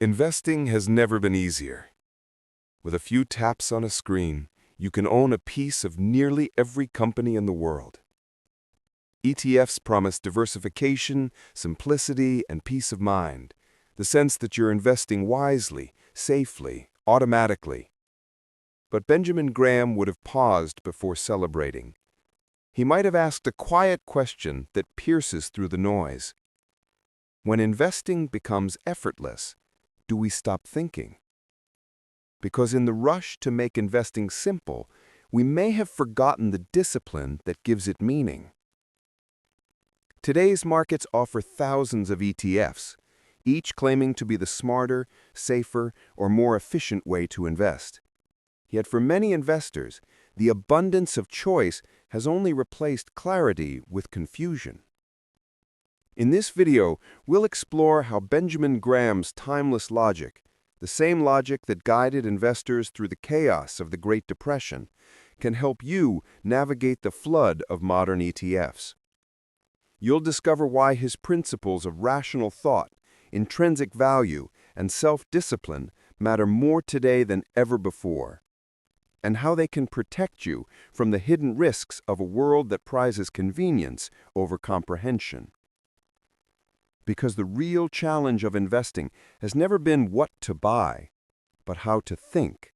Investing has never been easier. With a few taps on a screen, you can own a piece of nearly every company in the world. ETFs promise diversification, simplicity, and peace of mind, the sense that you're investing wisely, safely, automatically. But Benjamin Graham would have paused before celebrating. He might have asked a quiet question that pierces through the noise. When investing becomes effortless, do we stop thinking? Because in the rush to make investing simple, we may have forgotten the discipline that gives it meaning. Today's markets offer thousands of ETFs, each claiming to be the smarter, safer, or more efficient way to invest. Yet for many investors, the abundance of choice has only replaced clarity with confusion. In this video, we'll explore how Benjamin Graham's timeless logic, the same logic that guided investors through the chaos of the Great Depression, can help you navigate the flood of modern ETFs. You'll discover why his principles of rational thought, intrinsic value, and self-discipline matter more today than ever before, and how they can protect you from the hidden risks of a world that prizes convenience over comprehension. Because the real challenge of investing has never been what to buy, but how to think,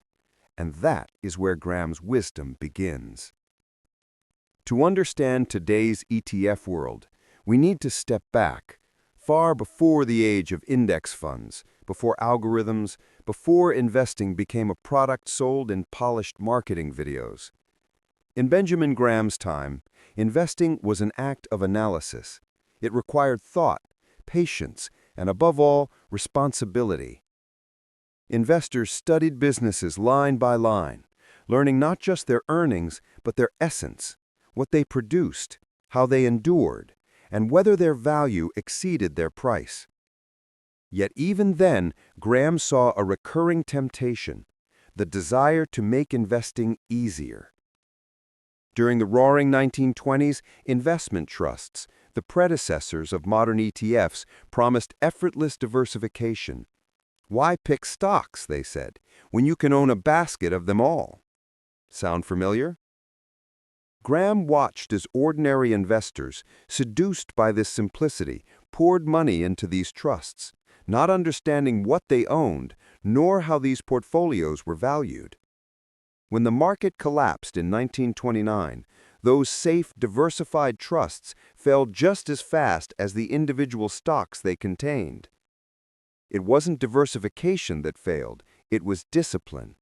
and that is where Graham's wisdom begins. To understand today's ETF world, we need to step back, far before the age of index funds, before algorithms, before investing became a product sold in polished marketing videos. In Benjamin Graham's time, investing was an act of analysis. It required thought, patience, and above all, responsibility. Investors studied businesses line by line, learning not just their earnings, but their essence, what they produced, how they endured, and whether their value exceeded their price. Yet even then, Graham saw a recurring temptation, the desire to make investing easier. During the roaring 1920s, investment trusts, the predecessors of modern ETFs, promised effortless diversification. Why pick stocks, they said, when you can own a basket of them all? Sound familiar? Graham watched as ordinary investors, seduced by this simplicity, poured money into these trusts, not understanding what they owned, nor how these portfolios were valued. When the market collapsed in 1929, those safe, diversified trusts fell just as fast as the individual stocks they contained. It wasn't diversification that failed, it was discipline.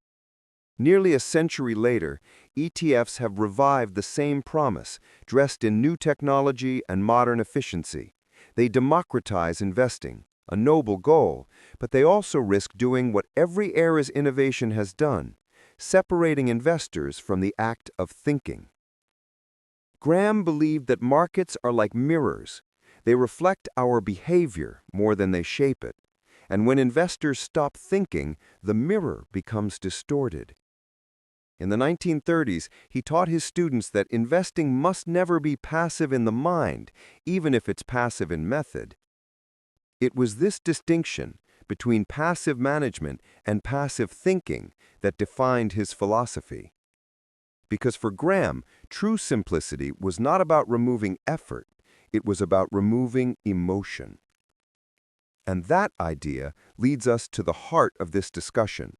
Nearly a century later, ETFs have revived the same promise, dressed in new technology and modern efficiency. They democratize investing, a noble goal, but they also risk doing what every era's innovation has done, separating investors from the act of thinking. Graham believed that markets are like mirrors. They reflect our behavior more than they shape it. And when investors stop thinking, the mirror becomes distorted. In the 1930s, he taught his students that investing must never be passive in the mind, even if it's passive in method. It was this distinction between passive management and passive thinking that defined his philosophy. Because for Graham, true simplicity was not about removing effort, it was about removing emotion. And that idea leads us to the heart of this discussion.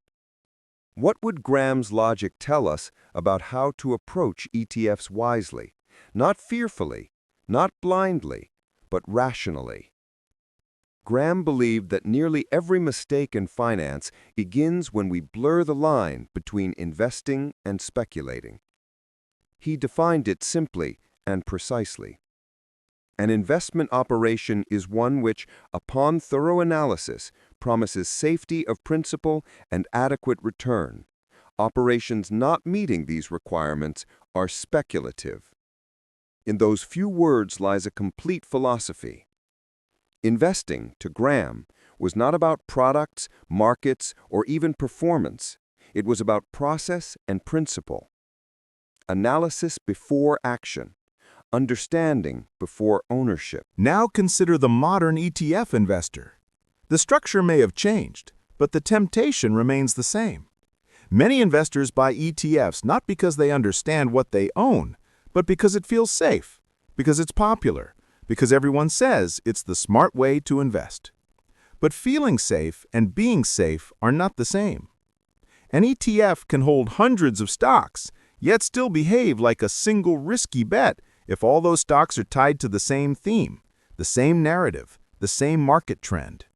What would Graham's logic tell us about how to approach ETFs wisely, not fearfully, not blindly, but rationally? Graham believed that nearly every mistake in finance begins when we blur the line between investing and speculating. He defined it simply and precisely. An investment operation is one which, upon thorough analysis, promises safety of principal and adequate return. Operations not meeting these requirements are speculative. In those few words lies a complete philosophy. Investing, to Graham, was not about products, markets, or even performance. It was about process and principle. Analysis before action. Understanding before ownership. Now consider the modern ETF investor. The structure may have changed, but the temptation remains the same. Many investors buy ETFs not because they understand what they own, but because it feels safe, because it's popular, because everyone says it's the smart way to invest. But feeling safe and being safe are not the same. An ETF can hold hundreds of stocks, yet still behave like a single risky bet if all those stocks are tied to the same theme, the same narrative, the same market trend.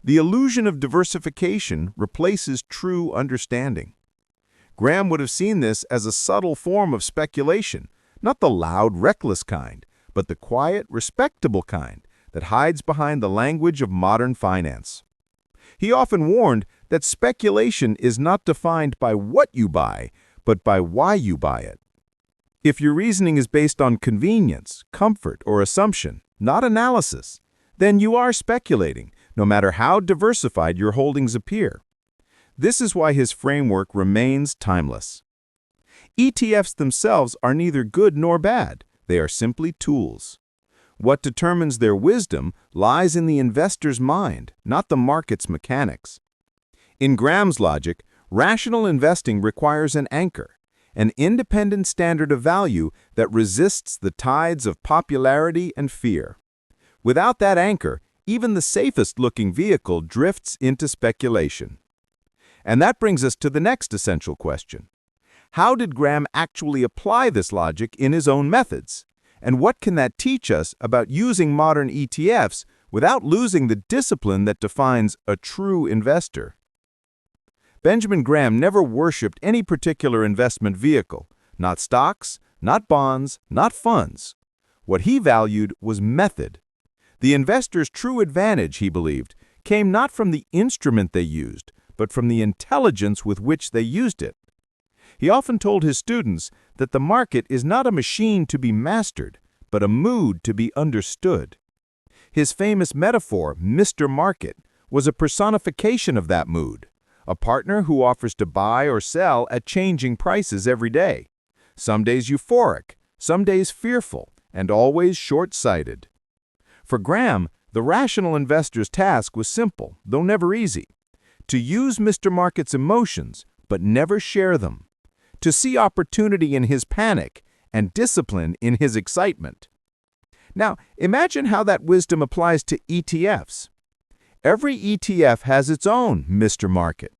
The illusion of diversification replaces true understanding. Graham would have seen this as a subtle form of speculation, not the loud, reckless kind, but the quiet, respectable kind that hides behind the language of modern finance. He often warned that speculation is not defined by what you buy, but by why you buy it. If your reasoning is based on convenience, comfort, or assumption, not analysis, then you are speculating, no matter how diversified your holdings appear. This is why his framework remains timeless. ETFs themselves are neither good nor bad. They are simply tools. What determines their wisdom lies in the investor's mind, not the market's mechanics. In Graham's logic, rational investing requires an anchor, an independent standard of value that resists the tides of popularity and fear. Without that anchor, even the safest-looking vehicle drifts into speculation. And that brings us to the next essential question. How did Graham actually apply this logic in his own methods? And what can that teach us about using modern ETFs without losing the discipline that defines a true investor? Benjamin Graham never worshipped any particular investment vehicle, not stocks, not bonds, not funds. What he valued was method. The investor's true advantage, he believed, came not from the instrument they used, but from the intelligence with which they used it. He often told his students that the market is not a machine to be mastered, but a mood to be understood. His famous metaphor, Mr. Market, was a personification of that mood, a partner who offers to buy or sell at changing prices every day, some days euphoric, some days fearful, and always short-sighted. For Graham, the rational investor's task was simple, though never easy: to use Mr. Market's emotions, but never share them; to see opportunity in his panic and discipline in his excitement. Now, imagine how that wisdom applies to ETFs. Every ETF has its own Mr. Market,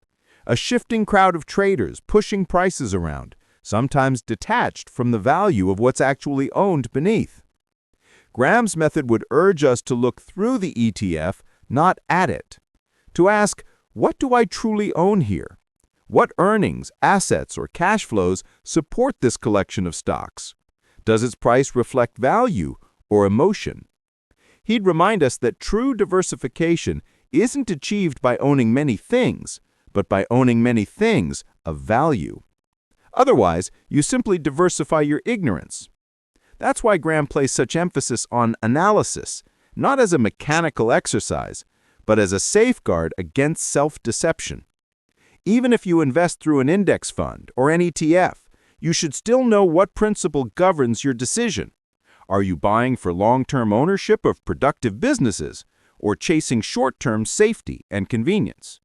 a shifting crowd of traders pushing prices around, sometimes detached from the value of what's actually owned beneath. Graham's method would urge us to look through the ETF, not at it, to ask, what do I truly own here? What earnings, assets, or cash flows support this collection of stocks? Does its price reflect value or emotion? He'd remind us that true diversification isn't achieved by owning many things, but by owning many things of value. Otherwise, you simply diversify your ignorance. That's why Graham placed such emphasis on analysis, not as a mechanical exercise, but as a safeguard against self-deception. Even if you invest through an index fund or an ETF, you should still know what principle governs your decision. Are you buying for long-term ownership of productive businesses or chasing short-term safety and convenience?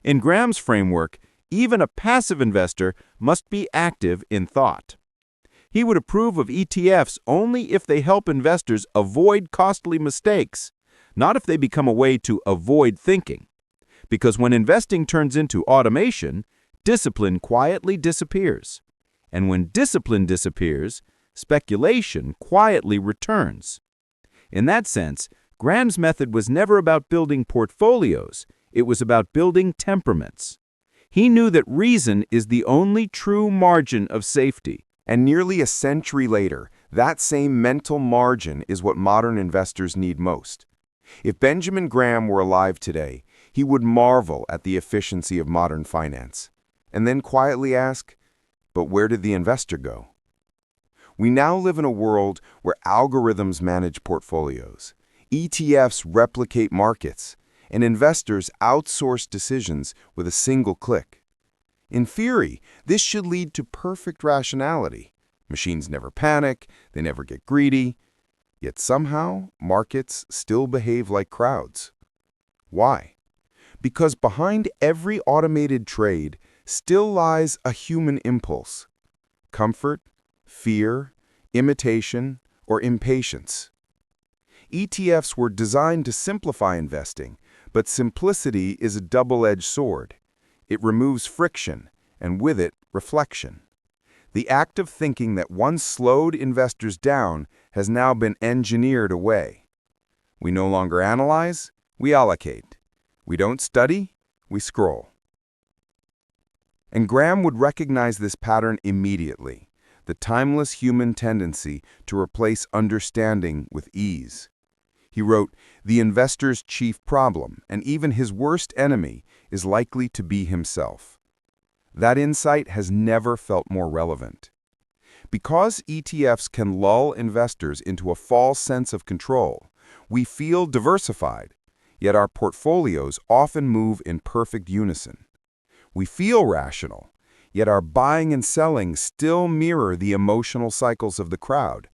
In Graham's framework, even a passive investor must be active in thought. He would approve of ETFs only if they help investors avoid costly mistakes, not if they become a way to avoid thinking. Because when investing turns into automation, discipline quietly disappears. And when discipline disappears, speculation quietly returns. In that sense, Graham's method was never about building portfolios. It was about building temperaments. He knew that reason is the only true margin of safety. And nearly a century later, that same mental margin is what modern investors need most. If Benjamin Graham were alive today, he would marvel at the efficiency of modern finance, and then quietly ask, but where did the investor go? We now live in a world where algorithms manage portfolios, ETFs replicate markets, and investors outsource decisions with a single click. In theory, this should lead to perfect rationality. Machines never panic, they never get greedy, yet somehow markets still behave like crowds. Why? Because behind every automated trade still lies a human impulse: comfort, fear, imitation, or impatience. ETFs were designed to simplify investing, but simplicity is a double-edged sword. It removes friction, and with it, reflection. The act of thinking that once slowed investors down has now been engineered away. We no longer analyze, we allocate. We don't study, we scroll. And Graham would recognize this pattern immediately, the timeless human tendency to replace understanding with ease. He wrote, "The investor's chief problem, and even his worst enemy, is likely to be himself." That insight has never felt more relevant. Because ETFs can lull investors into a false sense of control, we feel diversified, yet our portfolios often move in perfect unison. We feel rational, yet our buying and selling still mirror the emotional cycles of the crowd.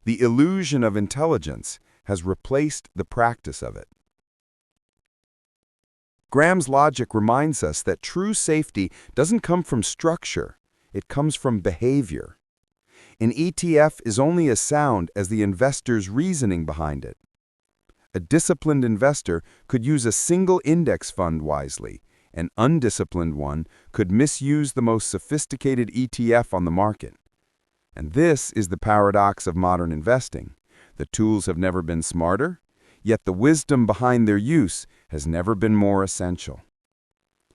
The illusion of intelligence has replaced the practice of it. Graham's logic reminds us that true safety doesn't come from structure, it comes from behavior. An ETF is only as sound as the investor's reasoning behind it. A disciplined investor could use a single index fund wisely. An undisciplined one could misuse the most sophisticated ETF on the market. And this is the paradox of modern investing. The tools have never been smarter, yet the wisdom behind their use has never been more essential.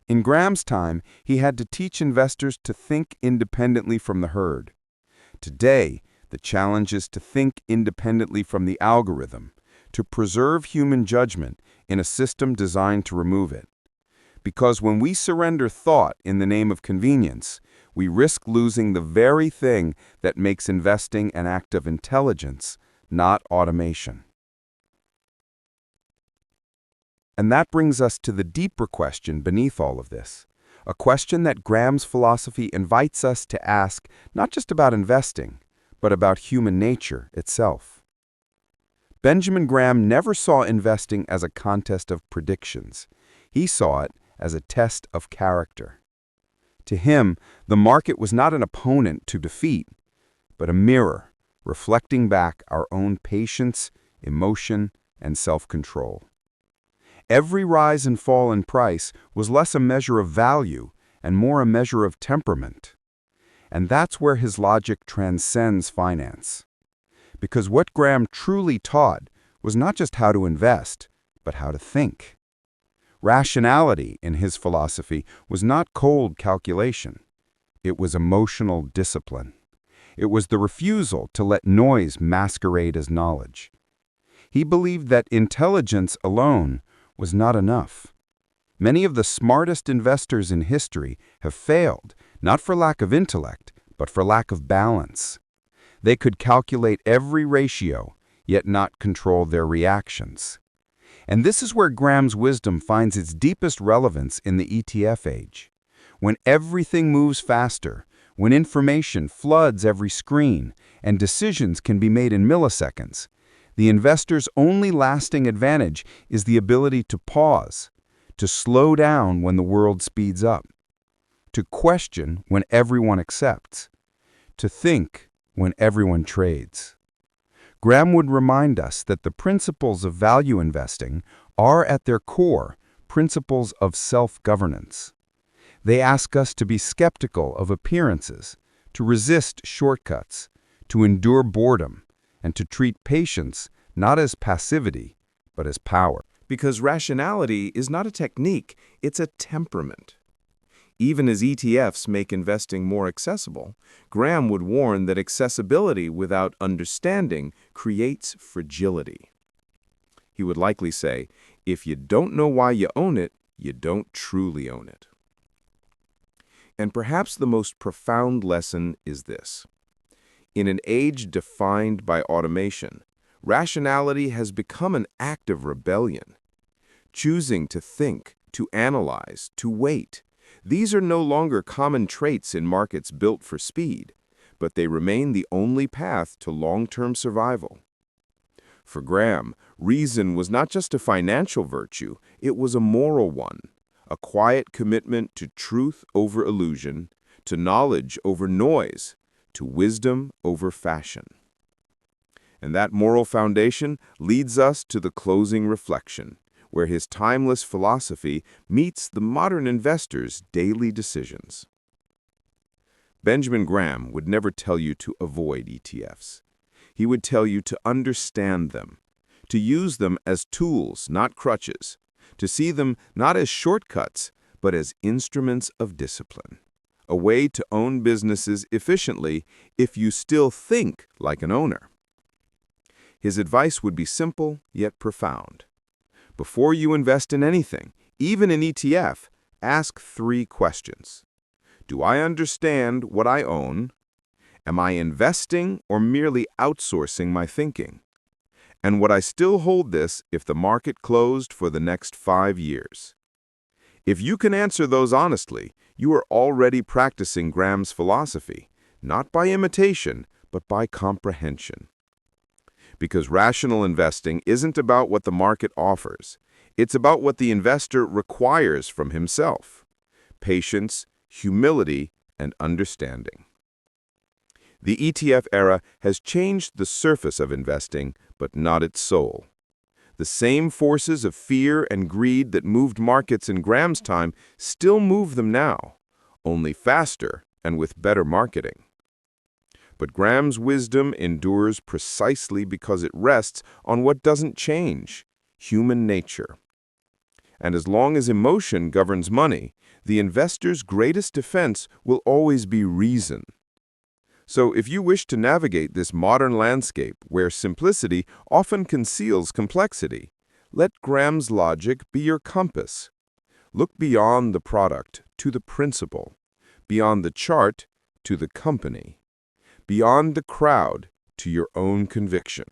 In Graham's time, he had to teach investors to think independently from the herd. Today, the challenge is to think independently from the algorithm, to preserve human judgment in a system designed to remove it. Because when we surrender thought in the name of convenience, we risk losing the very thing that makes investing an act of intelligence, not automation. And that brings us to the deeper question beneath all of this, a question that Graham's philosophy invites us to ask not just about investing, but about human nature itself. Benjamin Graham never saw investing as a contest of predictions. He saw it as a test of character. To him, the market was not an opponent to defeat, but a mirror reflecting back our own patience, emotion, and self-control. Every rise and fall in price was less a measure of value and more a measure of temperament. And that's where his logic transcends finance. Because what Graham truly taught was not just how to invest, but how to think. Rationality, in his philosophy, was not cold calculation. It was emotional discipline. It was the refusal to let noise masquerade as knowledge. He believed that intelligence alone was not enough. Many of the smartest investors in history have failed, not for lack of intellect, but for lack of balance. They could calculate every ratio, yet not control their reactions. And this is where Graham's wisdom finds its deepest relevance in the ETF age. When everything moves faster, when information floods every screen, and decisions can be made in milliseconds, the investor's only lasting advantage is the ability to pause, to slow down when the world speeds up, to question when everyone accepts, to think when everyone trades. Graham would remind us that the principles of value investing are at their core principles of self-governance. They ask us to be skeptical of appearances, to resist shortcuts, to endure boredom, and to treat patience not as passivity, but as power. Because rationality is not a technique, it's a temperament. Even as ETFs make investing more accessible, Graham would warn that accessibility without understanding creates fragility. He would likely say, if you don't know why you own it, you don't truly own it. And perhaps the most profound lesson is this. In an age defined by automation, rationality has become an act of rebellion. Choosing to think, to analyze, to wait. These are no longer common traits in markets built for speed, but they remain the only path to long-term survival. For Graham, reason was not just a financial virtue, it was a moral one, a quiet commitment to truth over illusion, to knowledge over noise, to wisdom over fashion. And that moral foundation leads us to the closing reflection, where his timeless philosophy meets the modern investor's daily decisions. Benjamin Graham would never tell you to avoid ETFs. He would tell you to understand them, to use them as tools, not crutches, to see them not as shortcuts, but as instruments of discipline, a way to own businesses efficiently if you still think like an owner. His advice would be simple yet profound. Before you invest in anything, even an ETF, ask 3 questions. Do I understand what I own? Am I investing or merely outsourcing my thinking? And would I still hold this if the market closed for the next 5 years? If you can answer those honestly, you are already practicing Graham's philosophy, not by imitation, but by comprehension. Because rational investing isn't about what the market offers. It's about what the investor requires from himself: patience, humility, and understanding. The ETF era has changed the surface of investing, but not its soul. The same forces of fear and greed that moved markets in Graham's time still move them now, only faster and with better marketing. But Graham's wisdom endures precisely because it rests on what doesn't change: human nature. And as long as emotion governs money, the investor's greatest defense will always be reason. So if you wish to navigate this modern landscape where simplicity often conceals complexity, let Graham's logic be your compass. Look beyond the product to the principle, beyond the chart to the company, beyond the crowd to your own conviction.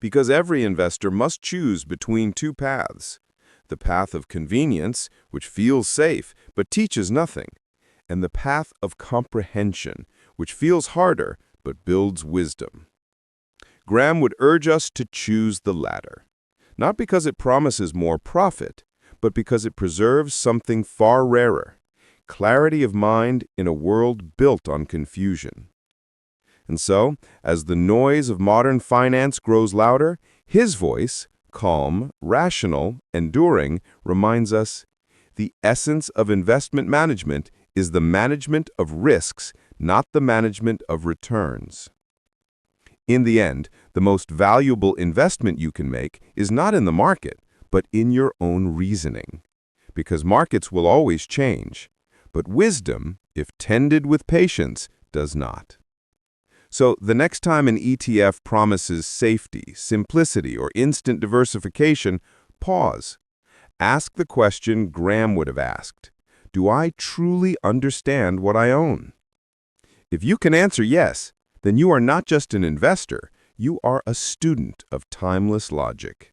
Because every investor must choose between 2 paths: the path of convenience, which feels safe but teaches nothing, and the path of comprehension, which feels harder but builds wisdom. Graham would urge us to choose the latter, not because it promises more profit, but because it preserves something far rarer: clarity of mind in a world built on confusion. And so, as the noise of modern finance grows louder, his voice, calm, rational, enduring, reminds us, the essence of investment management is the management of risks, not the management of returns. In the end, the most valuable investment you can make is not in the market, but in your own reasoning. Because markets will always change, but wisdom, if tended with patience, does not. So the next time an ETF promises safety, simplicity, or instant diversification, pause. Ask the question Graham would have asked: do I truly understand what I own? If you can answer yes, then you are not just an investor, you are a student of timeless logic.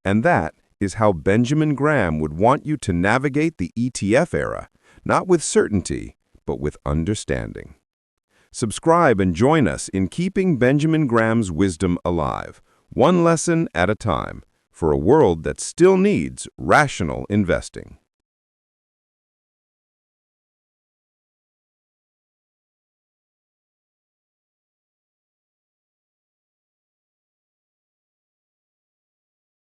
And that is how Benjamin Graham would want you to navigate the ETF era, not with certainty, but with understanding. Subscribe and join us in keeping Benjamin Graham's wisdom alive, one lesson at a time, for a world that still needs rational investing.